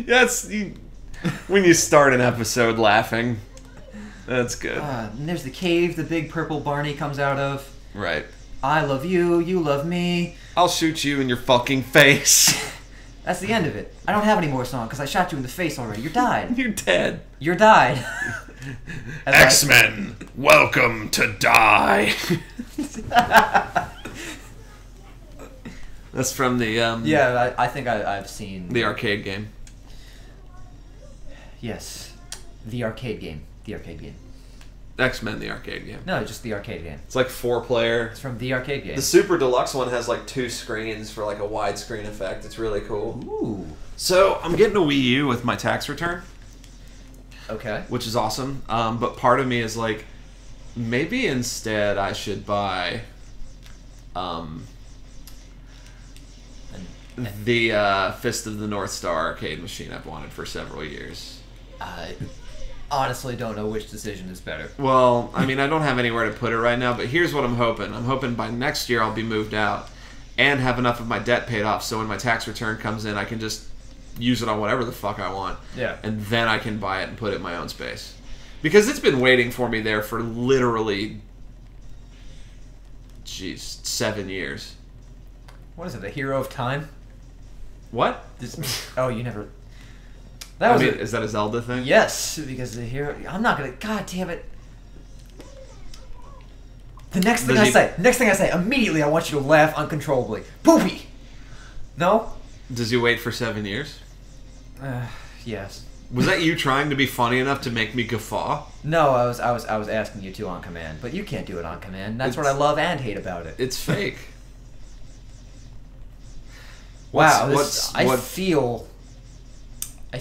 That's when you start an episode laughing. That's good. And there's the cave the big purple Barney comes out of. Right. I love you, you love me. I'll shoot you in your fucking face. That's the end of it. I don't have any more song because I shot you in the face already. You're died. You're dead. You're died. X-Men, welcome to die. That's from the yeah, I think I've seen the arcade game. Yes, the arcade game. The arcade game. X-Men, the arcade game. No, just the arcade game. It's like 4-player. It's from the arcade game. The Super Deluxe one has like 2 screens for like a widescreen effect. It's really cool. Ooh. So I'm getting a Wii U with my tax return. Okay. Which is awesome. But part of me is like, maybe instead I should buy the Fist of the North Star arcade machine I've wanted for several years. I honestly don't know which decision is better. Well, I mean, I don't have anywhere to put it right now, but here's what I'm hoping. I'm hoping by next year I'll be moved out and have enough of my debt paid off so when my tax return comes in, I can just use it on whatever the fuck I want. Yeah. And then I can buy it and put it in my own space. Because it's been waiting for me there for literally, 7 years. What is it, the Hero of Time? What? Oh, you never... Is that a Zelda thing? Yes, because the hero... I'm not gonna... God damn it. The next thing I say, immediately I want you to laugh uncontrollably. Poopy! No? Does he wait for 7 years? Yes. Was that you trying to be funny enough to make me guffaw? No, I was asking you to on command, but you can't do it on command. That's what I love and hate about it. It's fake. Wow, I feel like I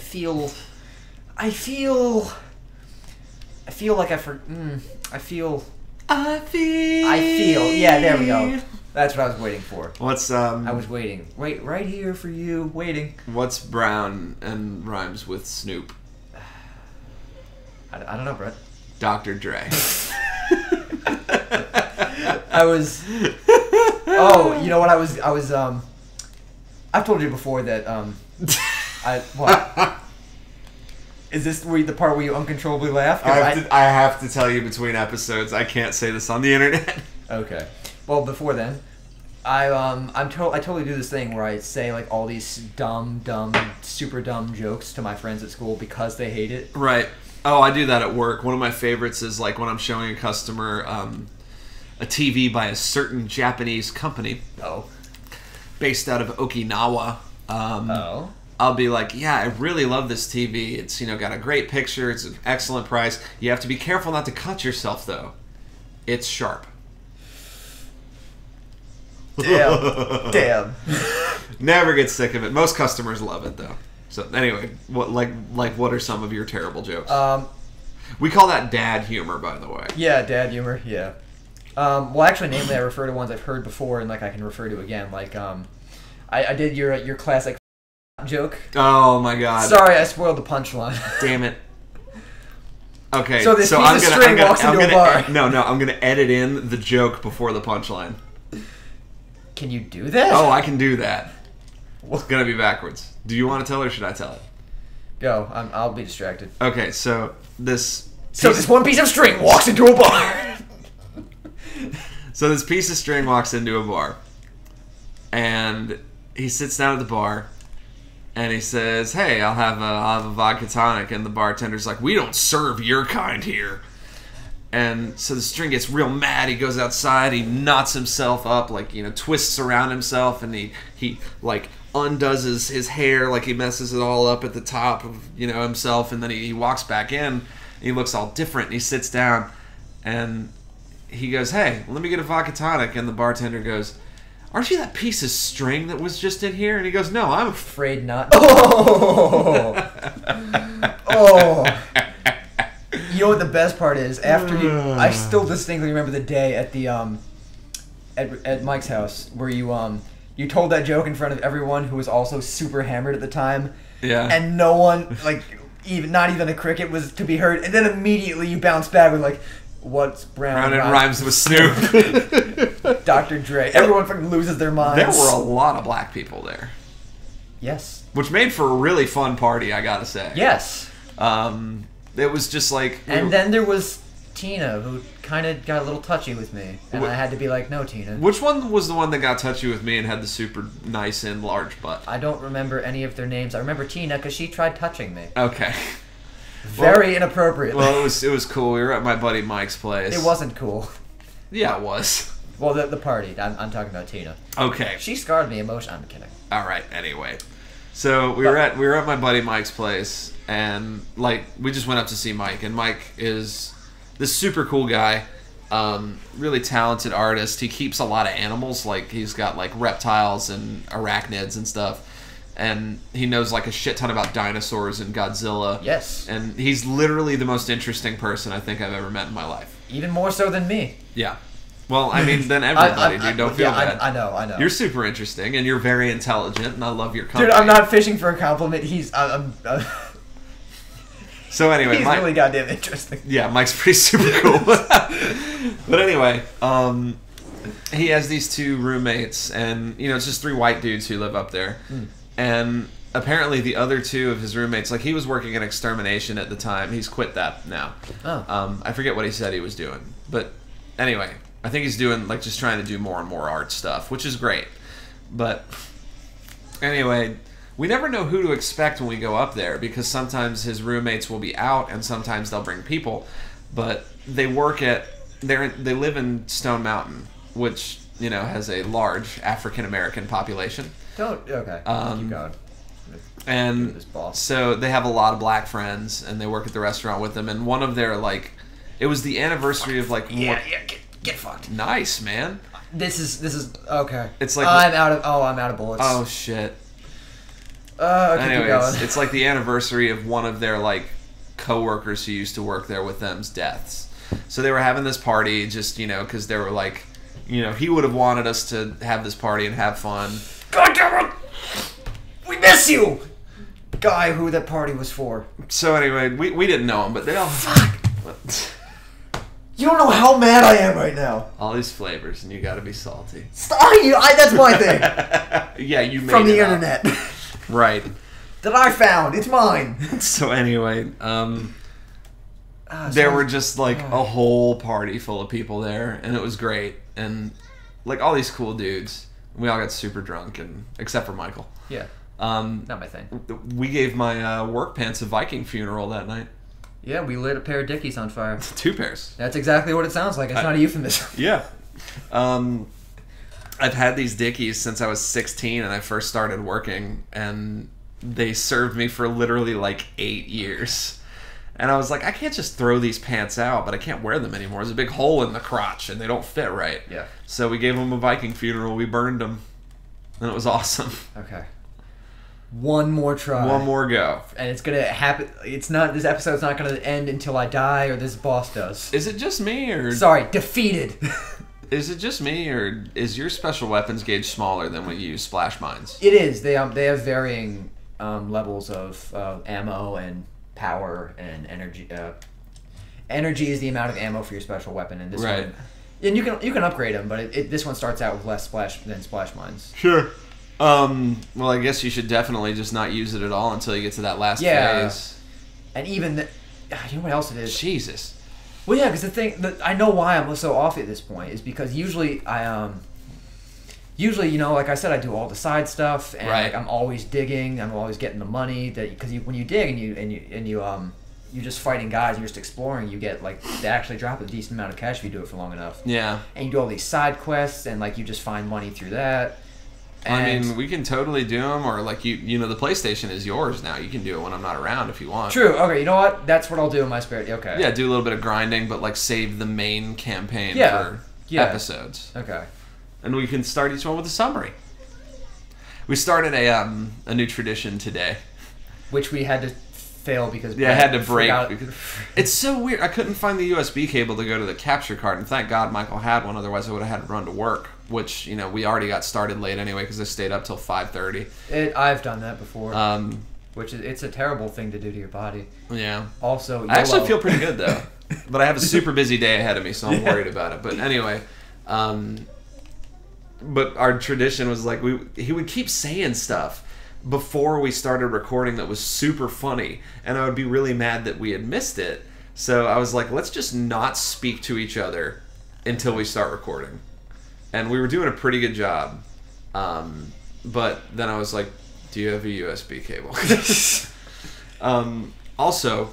feel. Yeah, there we go. That's what I was waiting for. I was waiting. Wait, right here for you, waiting. What's brown and rhymes with Snoop? I don't know, Brett. Dr. Dre. Oh, you know what? I've told you before that, what? Is this the part where you uncontrollably laugh? I have to tell you between episodes. I can't say this on the internet. Okay. Well, before then, I totally do this thing where I say like all these dumb, super dumb jokes to my friends at school because they hate it. Right. Oh, I do that at work. One of my favorites is like when I'm showing a customer a TV by a certain Japanese company. Oh. Based out of Okinawa. I'll be like, yeah, I really love this TV. It's, got a great picture. It's an excellent price. You have to be careful not to cut yourself, though. It's sharp. Damn. Never get sick of it. Most customers love it, though. So anyway, what are some of your terrible jokes? We call that dad humor, by the way. Yeah, dad humor. Yeah. Well, actually, namely, I refer to ones I've heard before, and like I can refer to again. Like, I did your classic joke. Oh my god! Sorry, I spoiled the punchline. Damn it. Okay, so this piece of string walks into a bar. No, I'm gonna edit in the joke before the punchline. Can you do that? Oh, I can do that. It's gonna be backwards. Do you want to tell it or should I tell it? Go. I'll be distracted. Okay, so this one piece of string walks into a bar. So this piece of string walks into a bar, and he sits down at the bar, and he says, "Hey, I'll have a vodka tonic." And the bartender's like, "We don't serve your kind here." And so the string gets real mad. He goes outside. He knots himself up, like twists around himself, and he like undoes his hair, like he messes it all up at the top of himself, and then he walks back in. And he looks all different. And he sits down, and he goes, "Hey, let me get a vodka tonic." And the bartender goes, "Aren't you that piece of string that was just in here?" And he goes, "No, I'm afraid not." Oh! Oh! You know what the best part is? I still distinctly remember the day at the at Mike's house where you told that joke in front of everyone who was also super hammered at the time. Yeah. And no one, not even a cricket was to be heard. And then immediately you bounce back with like, "What's brown and rhymes with Snoop?" Dr. Dre. Everyone fucking loses their minds. There were a lot of black people there. Yes. Which made for a really fun party, I gotta say. Yes. It was just like... And then there was Tina, who kind of got a little touchy with me. And I had to be like, no, Tina. Which one was the one that got touchy with me and had the super nice and large butt? I don't remember any of their names. I remember Tina because she tried touching me. Okay. Very inappropriately. Well, it was cool. We were at my buddy Mike's place. It wasn't cool. Yeah, it was. Well, the party. I'm talking about Tina. Okay. She scarred me emotionally. I'm kidding. All right. Anyway, so we were at my buddy Mike's place, and like we just went up to see Mike, and Mike is this super cool guy, really talented artist. He keeps a lot of animals. Like he's got like reptiles and arachnids and stuff. And he knows like a shit ton about dinosaurs and Godzilla. Yes. And he's literally the most interesting person I think I've ever met in my life. Even more so than me. Yeah. Well, I mean, than everybody, dude. Don't feel bad. I know. You're super interesting, and you're very intelligent, and I love your company. Dude, I'm not fishing for a compliment. So anyway, he's really goddamn interesting. Yeah, Mike's pretty super cool. But anyway, he has these two roommates, and it's just 3 white dudes who live up there. And apparently the other 2 of his roommates, like he was working in extermination at the time. He's quit that now. Oh. I forget what he said he was doing. But anyway, I think he's doing, like, just trying to do more and more art stuff, which is great. But anyway, we never know who to expect when we go up there because sometimes his roommates will be out and sometimes they'll bring people. But they they live in Stone Mountain, which, has a large African-American population. Okay. Keep going. And so they have a lot of black friends, and they work at the restaurant with them. And one of their it was the anniversary of get fucked. Nice, man. This is okay. It's like I'm out of bullets. Oh shit. Okay, anyways, it's like the anniversary of one of their coworkers who used to work there with them's deaths. So they were having this party, just because they were he would have wanted us to have this party and have fun. God damn it! We miss you! Guy who that party was for. So anyway, we didn't know him, but they all... Fuck! You don't know how mad I am right now. All these flavors, and you gotta be salty. Stop! That's my thing. Yeah, you made From the it up. internet. Right. That I found. It's mine. So anyway, there were just a whole party full of people there, and it was great. And all these cool dudes. We all got super drunk, and except for Michael. Yeah. Not my thing. We gave my work pants a Viking funeral that night. Yeah, we lit a pair of Dickies on fire. 2 pairs. That's exactly what it sounds like. It's not a euphemism. Yeah. I've had these Dickies since I was 16 and I first started working, and they served me for literally 8 years. And I was like, I can't just throw these pants out, but I can't wear them anymore. There's a big hole in the crotch, and they don't fit right. Yeah. So we gave them a Viking funeral. We burned them, and it was awesome. Okay. One more try. One more go. And it's gonna happen. It's not. This episode's not gonna end until I die or this boss does. Is it just me, or sorry, defeated? Is it just me, or is your special weapons gauge smaller than when you use splash mines? It is. They have varying levels of ammo and power and energy. Energy is the amount of ammo for your special weapon, and this one, and you can upgrade them, but this one starts out with less splash mines. Sure. Well, I guess you should definitely just not use it at all until you get to that last phase. And even you know what else it is? Jesus. Well, yeah, because the thing that I know why I'm so off at this point is because usually like I said, I do all the side stuff, and I'm always digging. I'm always getting the money because when you dig and you're just fighting guys, and you're just exploring, you get they actually drop a decent amount of cash if you do it for long enough. Yeah. And you do all these side quests, and you just find money through that. And I mean, we can totally do them, or the PlayStation is yours now. You can do it when I'm not around if you want. True. Okay, you know what? That's what I'll do in my spare. Okay. Yeah, do a little bit of grinding, but save the main campaign for episodes. Okay. And we can start each one with a summary. We started a new tradition today, which we had to fail because I had to break. Because it's so weird. I couldn't find the USB cable to go to the capture card, and thank God Michael had one. Otherwise, I would have had to run to work. Which we already got started late anyway because I stayed up till 5:30. I've done that before. Which it's a terrible thing to do to your body. Yeah. Also, YOLO. I actually feel pretty good though, but I have a super busy day ahead of me, so I'm worried about it. But anyway, but our tradition was he would keep saying stuff, before we started recording that was super funny, and I would be really mad that we had missed it. So I was like, let's just not speak to each other until we start recording. And we were doing a pretty good job. But then I was like, do you have a USB cable? Also,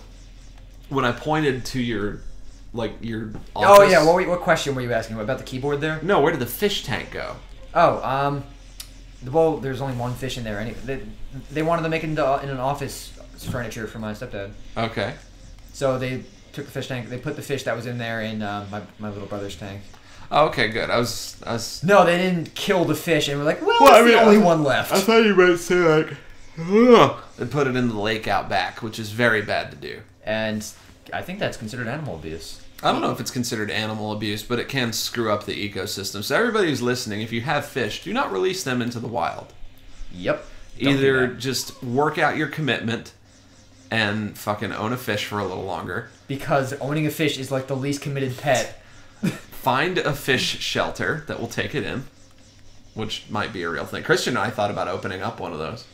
when I pointed to your office... Oh, yeah. What question were you asking about the keyboard there? No, where did the fish tank go? Oh, well, there's only one fish in there. They wanted to make it in an office furniture for my stepdad. Okay. So they took the fish tank. They put the fish that was in there in my little brother's tank. Oh, okay, good. I was... No, they didn't kill the fish, and we're like, well, it's the only one left. I thought you might say, like, ugh, and put it in the lake out back, which is very bad to do. And I think that's considered animal abuse. I don't know if it's considered animal abuse, but it can screw up the ecosystem. So everybody who's listening, if you have fish, do not release them into the wild. Yep. Either just work out your commitment and fucking own a fish for a little longer. Because owning a fish is like the least committed pet. Find a fish shelter that will take it in, which might be a real thing. Christian and I thought about opening up one of those.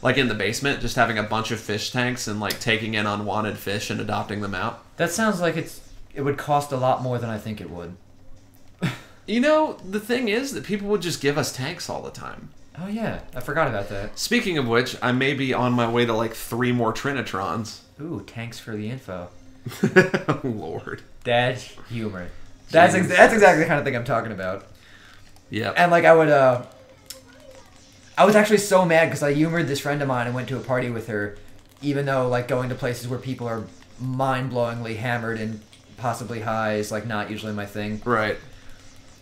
Like in the basement, just having a bunch of fish tanks and like taking in unwanted fish and adopting them out. That sounds like it would cost a lot more than I think it would. You know, the thing is that people would just give us tanks all the time. Oh yeah, I forgot about that. Speaking of which, I may be on my way to like 3 more Trinitrons. Ooh, thanks for the info. Lord. Dad humor. That's exactly the kind of thing I'm talking about. Yeah. And like I was actually so mad because I humored this friend of mine and went to a party with her, even though like going to places where people are mind-blowingly hammered and possibly high is like not usually my thing. Right.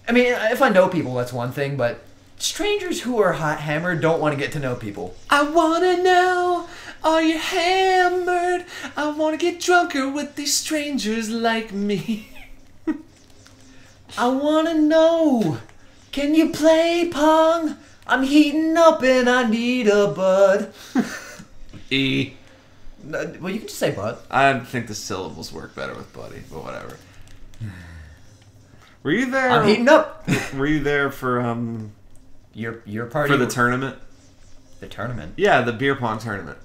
I mean, if I know people, that's one thing, but strangers who are hot hammered don't want to get to know people. I want to know, are you hammered? I want to get drunker with these strangers like me. I want to know, can you play pong? I'm heating up and I need a bud. E. Well, you can just say bud. I think the syllables work better with buddy, but whatever. Were you there? I'm heating up. Were you there for Your party for the tournament? The tournament? Yeah, the beer pong tournament.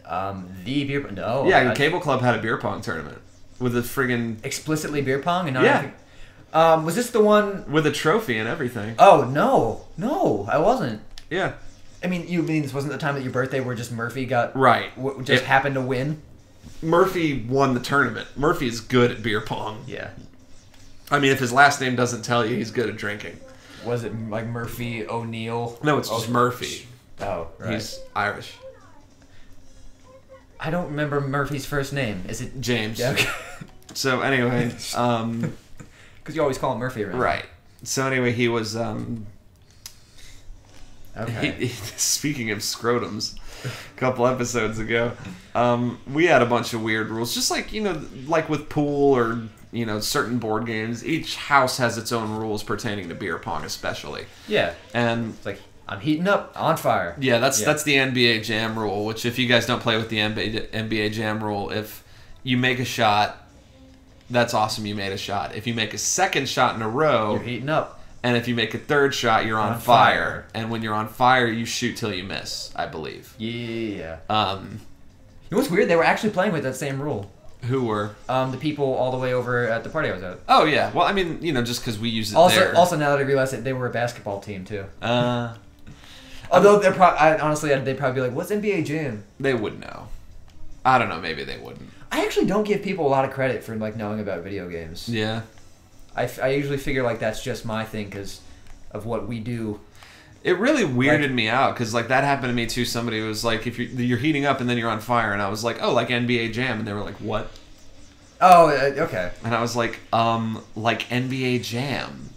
The beer no. Yeah, the Cable Club had a beer pong tournament with a friggin' explicitly beer pong and not yeah. anything. Was this the one with a trophy and everything? Oh no, I wasn't. Yeah. I mean, you mean this wasn't the time at your birthday where just Murphy got right? Happened to win. Murphy won the tournament. Murphy is good at beer pong. Yeah. I mean, if his last name doesn't tell you, he's good at drinking. Was it like Murphy O'Neill? No, it's just Murphy. Oh, right. He's Irish. I don't remember Murphy's first name. Is it James? Yeah, okay. So anyway, because you always call him Murphy around. Right. So anyway, he was okay. Speaking of scrotums, a couple episodes ago, we had a bunch of weird rules. Just like, like with pool or, certain board games, each house has its own rules pertaining to beer pong especially. Yeah. And it's like, I'm heating up, on fire. Yeah, that's the NBA Jam rule, which if you guys don't play with the NBA Jam rule, if you make a shot, that's awesome, you made a shot. If you make a second shot in a row, you're heating up. And if you make a third shot, you're on fire. And when you're on fire, you shoot till you miss, I believe. Yeah. You know what's weird? They were actually playing with that same rule. Who were? The people all the way over at the party I was at. Oh, yeah. Well, I mean, just because we use it there. Also, now that I realize that they were a basketball team, too. Although, they'd probably be like, what's NBA Jam? They would know. I don't know. Maybe they wouldn't. I actually don't give people a lot of credit for, like, knowing about video games. Yeah. I usually figure, like, that's just my thing because of what we do. It really weirded me out because, like, that happened to me, too. Somebody was like, if you're heating up and then you're on fire. And I was like, oh, like NBA Jam. And they were like, what? Oh, okay. And I was like NBA Jam.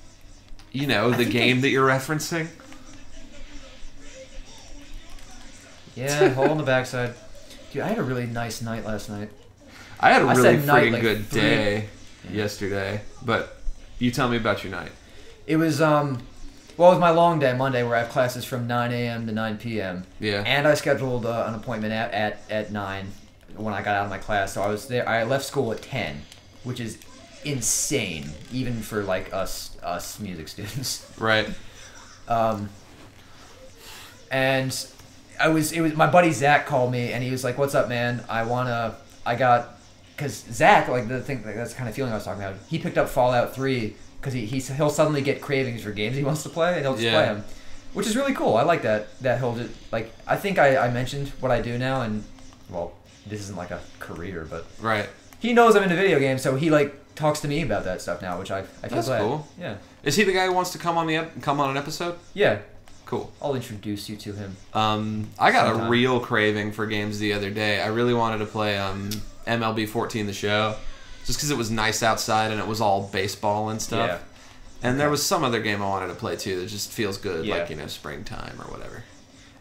The game that you're referencing? Yeah, hole in the backside. Dude, I had a really nice night last night. I had a really freaking good day yesterday. But you tell me about your night. It was, it was my long day Monday where I have classes from 9 a.m. to 9 p.m. Yeah. And I scheduled an appointment at 9 when I got out of my class. So I was there. I left school at 10, which is insane, even for, like, us music students. Right. And it was my buddy Zach called me and he was like, "What's up, man? Because Zach, like the thing, like, that's the kind of feeling I was talking about. He picked up Fallout 3 because he'll suddenly get cravings for games he wants to play and he'll just play them, which is really cool. I like that he'll just, like, I think I mentioned what I do now, and well, this isn't like a career, but right. He knows I'm into video games, so he like talks to me about that stuff now, which I feel That's glad. cool. Yeah. Is he the guy who wants to come on an episode? Yeah. Cool. I'll introduce you to him. I got a real craving for games the other day. I really wanted to play MLB 14 The Show, just because it was nice outside and it was all baseball and stuff. Yeah. And there was some other game I wanted to play too that just feels good, like, you know, springtime or whatever.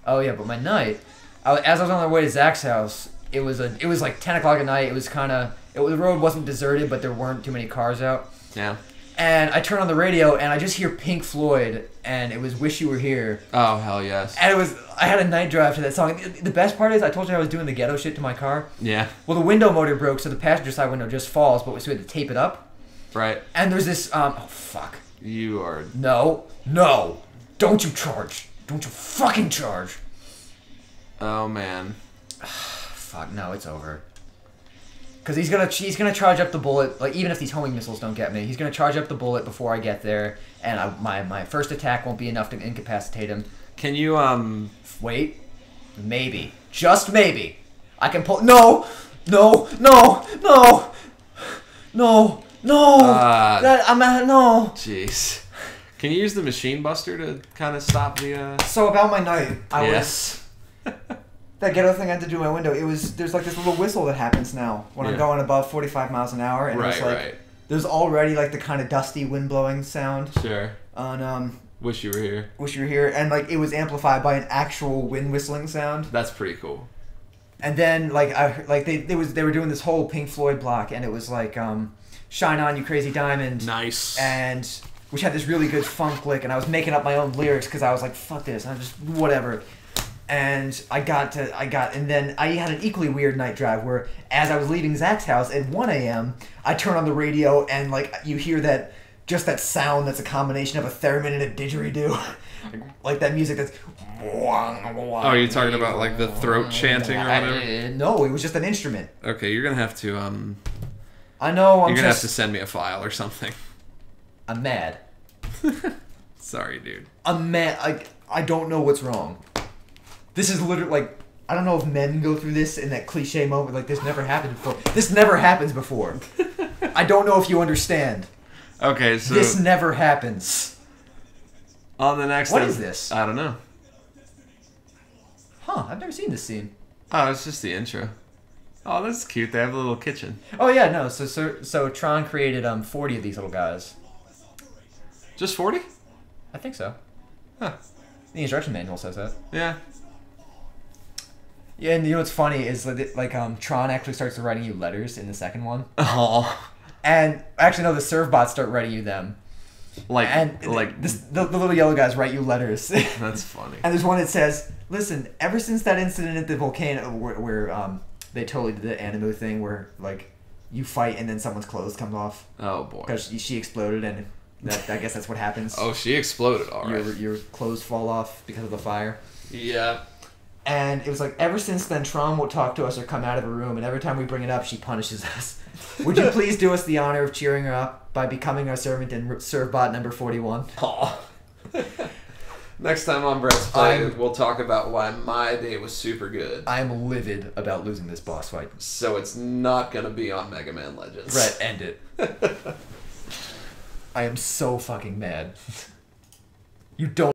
Oh yeah, but my night, as I was on my way to Zach's house, it was like 10 o'clock at night. It was kind of, the road wasn't deserted, but there weren't too many cars out. Yeah. And I turn on the radio, and I just hear Pink Floyd, and it was "Wish You Were Here." Oh, hell yes. And I had a night drive to that song. The best part is, I told you I was doing the ghetto shit to my car. Yeah. Well, the window motor broke, so the passenger side window just falls, but so we had to tape it up. Right. And there's this, oh, fuck. You are... No. Don't you charge. Don't you fucking charge. Oh, man. Fuck, no, it's over. Because he's gonna charge up the bullet, like, even if these homing missiles don't get me, he's gonna charge up the bullet before I get there, and my first attack won't be enough to incapacitate him. Can you, Wait. Maybe. Just maybe. I can pull... No! No! Jeez. Can you use the machine buster to kind of stop the, So about my night, I was... That ghetto thing I had to do in my window, there's like this little whistle that happens now when I'm going above 45 miles an hour, and it's like, there's already like the kind of dusty wind blowing sound. Sure. On, Wish You Were Here. Wish You Were Here, and like it was amplified by an actual wind whistling sound. That's pretty cool. And then they were doing this whole Pink Floyd block, and it was like, Shine On You Crazy Diamond. Nice. And, which had this really good funk lick, and I was making up my own lyrics because I was like, fuck this, and I just, whatever. And and then I had an equally weird night drive where, as I was leaving Zach's house at 1 a.m., I turn on the radio and, like, you hear that sound that's a combination of a theremin and a didgeridoo. Like that music that's... Oh, you're talking about, like, the throat chanting or whatever? No, it was just an instrument. Okay, you're gonna have to, I know, you're gonna have to send me a file or something. I'm mad. Sorry, dude. I'm mad. I don't know what's wrong. This is literally, like, I don't know if men go through this in that cliche moment, like, this never happened before. This never happens before. I don't know if you understand. Okay, so... This never happens. On the next... What is this? I don't know. Huh, I've never seen this scene. Oh, it's just the intro. Oh, that's cute. They have a little kitchen. Oh, yeah, no, so Tron created 40 of these little guys. Just 40? I think so. Huh. The instruction manual says that. Yeah. Yeah, and you know what's funny is like Tron actually starts writing you letters in the second one. Oh. And actually no, the serve bots start writing you them. The little yellow guys write you letters. That's funny. And there's one that says, "Listen, ever since that incident at the volcano where they totally did the anime thing where like you fight and then someone's clothes comes off." Oh boy. Because she exploded and I guess that's what happens. Oh, she exploded. All right. Your clothes fall off because of the fire. Yeah. And it was like, ever since then, Tron won't talk to us or come out of a room, and every time we bring it up, she punishes us. Would you please do us the honor of cheering her up by becoming our servant and serve bot number 41? Aw. Next time on Brett's Play, we'll talk about why my day was super good. I am livid about losing this boss fight. So it's not going to be on Mega Man Legends. Brett, end it. I am so fucking mad. You don't